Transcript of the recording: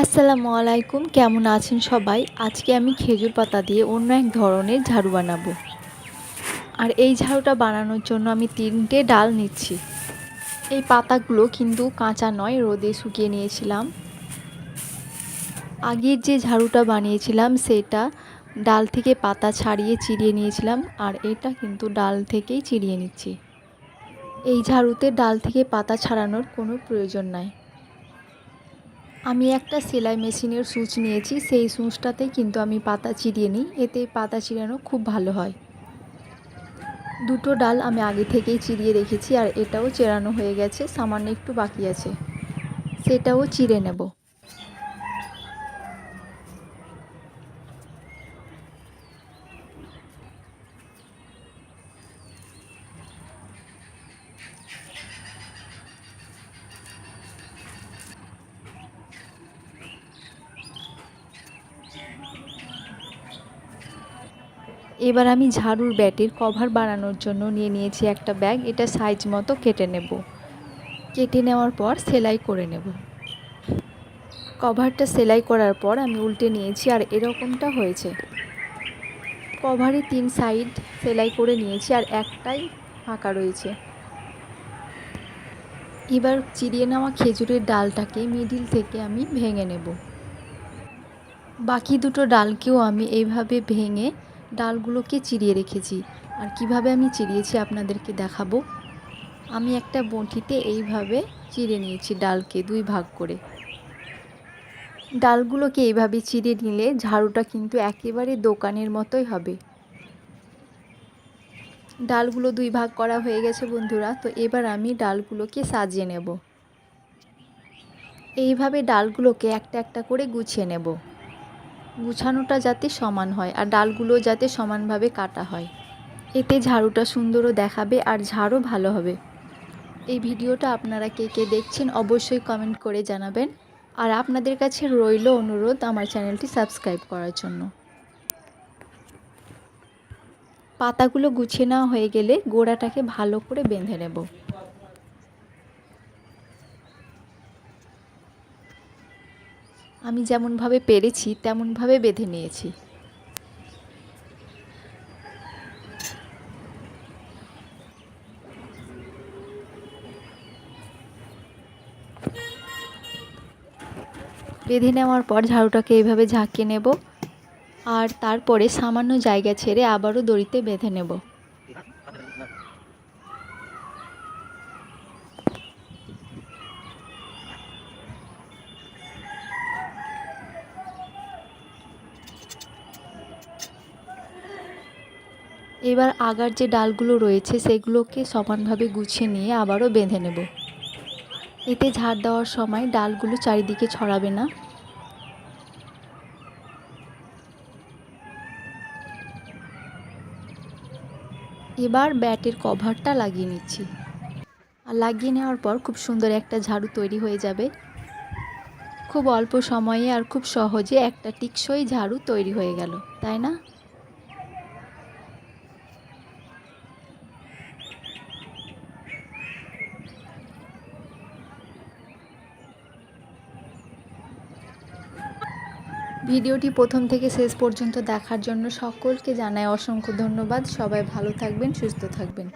আসসালামু আলাইকুম, কেমন আছেন সবাই? আজকে আমি খেজুর পাতা দিয়ে অন্য এক ধরনের ঝাড়ু বানাবো। আর এই ঝাড়ুটা বানানোর জন্য আমি 3টে ডাল নিচ্ছি। এই পাতাগুলো কিন্তু কাঁচা নয়, রোদে শুকিয়ে নিয়েছিলাম। আগের যে ঝাড়ুটা বানিয়েছিলাম সেটা ডাল থেকে পাতা ছাড়িয়ে চিরিয়ে নিয়েছিলাম, আর এটা কিন্তু ডাল থেকেই চিরিয়ে নিচ্ছি। এই ঝাড়ুতে ডাল থেকে পাতা ছাড়ানোর কোনো প্রয়োজন নাই। আমি একটা সেলাই মেশিনের সূচ নিয়েছি, সেই সূচটাতেই কিন্তু আমি পাতা চিরিয়ে নিই, এতে পাতা চিরানো খুব ভালো হয়। দুটো ডাল আমি আগে থেকেই চিরিয়ে রেখেছি, আর এটাও চেরানো হয়ে গেছে, সামান্য একটু বাকি আছে, সেটাও চিরে নেব। এবার আমি ঝাড়ুর ব্যাটের কভার বানানোর জন্য নিয়ে নিয়েছি একটা ব্যাগ। এটা সাইজ মতো কেটে নেব। কেটে নেওয়ার পর সেলাই করে নেব। কভারটা সেলাই করার পর আমি উল্টে নিয়েছি, আর এরকমটা হয়েছে। কভারের 3 সাইড সেলাই করে নিয়েছি, আর একটাই ফাঁকা রয়েছে। এবার চিরিয়ে নেওয়া খেজুরের ডালটাকে মিডিল থেকে আমি ভেঙে নেব। বাকি দুটো ডালকেও আমি এইভাবে ভেঙে ডালগুলোকে চিরিয়ে রেখেছি। আর কিভাবে আমি চিরিয়েছি আপনাদেরকে দেখাবো। আমি একটা বঁটিতে এইভাবে চিড়ে নিয়েছি ডালকে 2 ভাগ করে। ডালগুলোকে এইভাবে চিড়ে নিলে ঝাড়ুটা কিন্তু একেবারে দোকানের মতোই হবে। ডালগুলো 2 ভাগ করা হয়ে গেছে বন্ধুরা। তো এবার আমি ডালগুলোকে সাজিয়ে নেব। এইভাবে ডালগুলোকে একটা একটা করে গুছিয়ে নেব। গুছানোটা যাতে সমান হয়, আর ডালগুলো যাতে সমানভাবে কাটা হয়। এতে ঝাড়ুটা সুন্দরও দেখাবে, আর ঝাড়ও ভালো হবে। এই ভিডিওটা আপনারা কে কে দেখছেন অবশ্যই কমেন্ট করে জানাবেন। আর আপনাদের কাছে রইল অনুরোধ আমার চ্যানেলটি সাবস্ক্রাইব করার জন্য। পাতাগুলো গুছিয়ে নেওয়া হয়ে গেলে গোড়াটাকে ভালো করে বেঁধে নেব। আমি যেমনভাবে পেরেছি তেমনভাবে বেঁধে নিয়েছি। বেঁধে নেওয়ার পর ঝাড়ুটাকে এইভাবে ঝাঁকিয়ে নেব, আর তারপরে সামান্য জায়গা ছেড়ে আবারও দড়িতে বেঁধে নেব। এবার আগার যে ডালগুলো রয়েছে সেগুলোকে সমানভাবে গুছিয়ে নিয়ে আবারও বেঁধে নেব। এতে ঝাড় দেওয়ার সময় ডালগুলো চারিদিকে ছড়াবে না। এবার ব্যাটের কভারটা লাগিয়ে নিচ্ছি, আর লাগিয়ে নেওয়ার পর খুব সুন্দর একটা ঝাড়ু তৈরি হয়ে যাবে। খুব অল্প সময়ে আর খুব সহজে একটা টিকসই ঝাড়ু তৈরি হয়ে গেল, তাই না? ভিডিওটি প্রথম থেকে শেষ পর্যন্ত দেখার জন্য সকলকে জানাই অসংখ্য ধন্যবাদ। সবাই ভালো থাকবেন, সুস্থ থাকবেন।